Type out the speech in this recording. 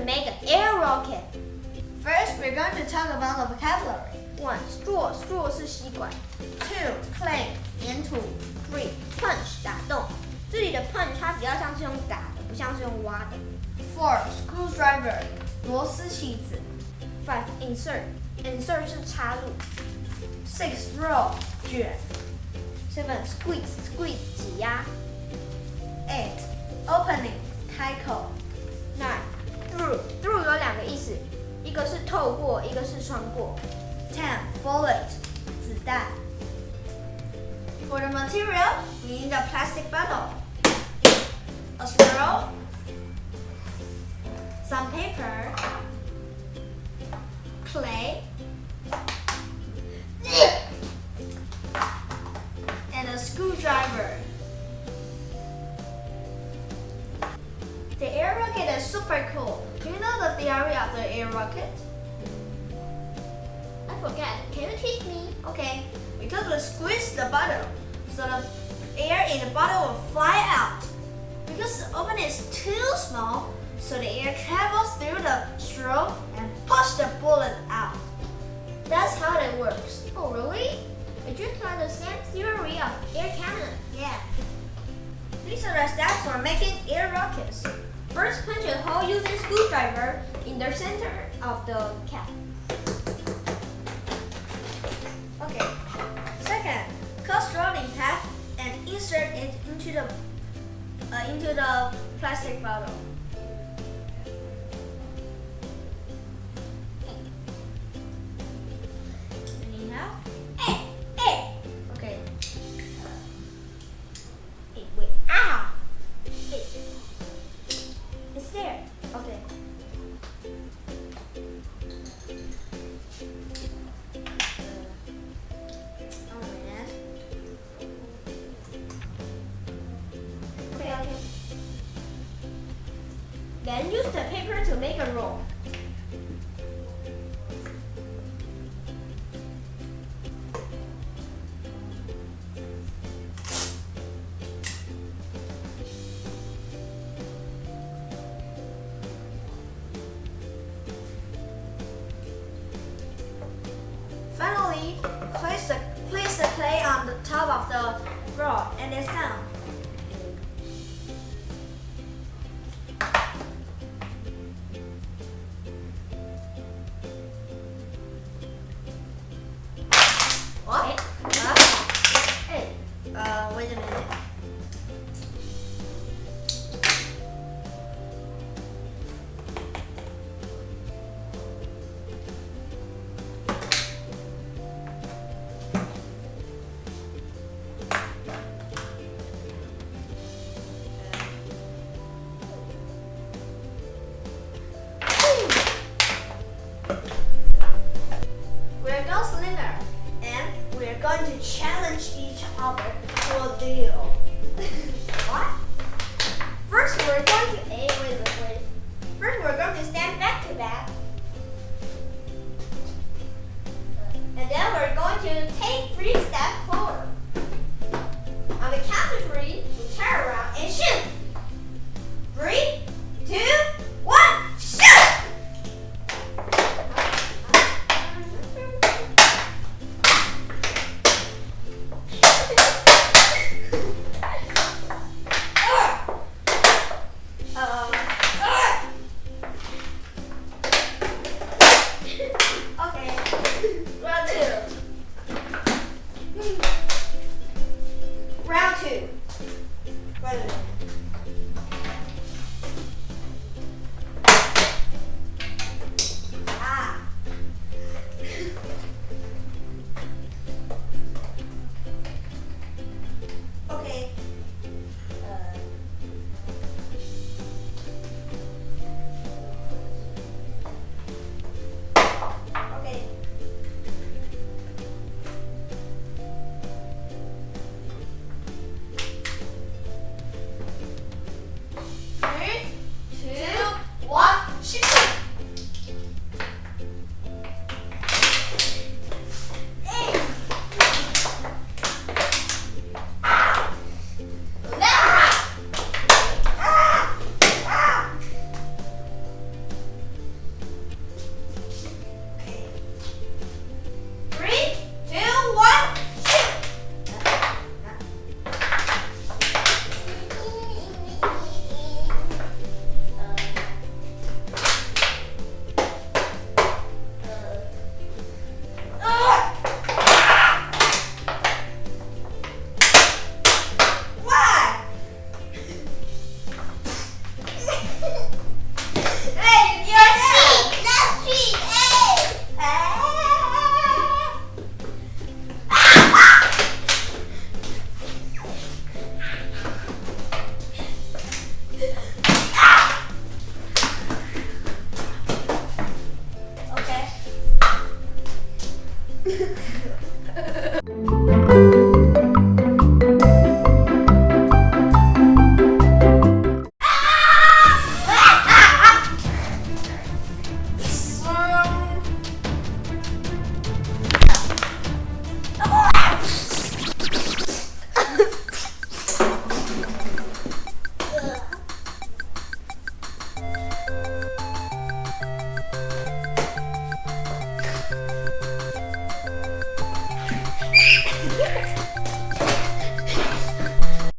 make an air rocket. First, we're going to talk about the vocabulary. 1. Straw. Straw 是吸管。 2. Clay. 粘土。 3. Punch 打洞。这里的 punch 它比较像是用打的，不像是用挖的。 4. Screwdriver. 螺丝起子。 5. Insert. Insert 是插入。 6. Roll. 卷。 7. Squeeze. Squeeze 挤压。 8. Opening. 开口。 9. Through. Through 有两个意思，一个是透过，一个是穿过。 10. Bullet. 子弹。For the material, we need a plastic bottle, a straw, some paper, clay, and a screwdriver. The air rocket is super cool. Do you know the theory of the air rocket? I forget. Can you teach me? Okay, because we squeeze the bottle, so the air in the bottle will fly out. Because the opening is too small, so the air travels through the straw and push the bullet out. That's how it works. Oh, really? It's just like the same theory of air cannon. Yeah. These are the steps for making air rockets. First, punch a hole using screwdriver in the center of the cap. Okay. Second, cut straw in half and insert it into the plastic bottle. Anyhow. Hey. Okay. Hey, wait. Ow! Hey. It's there. Okay. Oh man. Okay. Then use the paper to make a roll. Finally, place the clay on the top of the rod and it's down. What? Huh? Hey, wait a minute. We're gunslinger, and we're going to challenge each other to a duel. What? First, we're going to wait. First, we're going to stand back to back, and then we're going to take 3 steps forward. On the count of 3, we turn around and shoot. 3, 2, 1, shoot! Okay, round 2.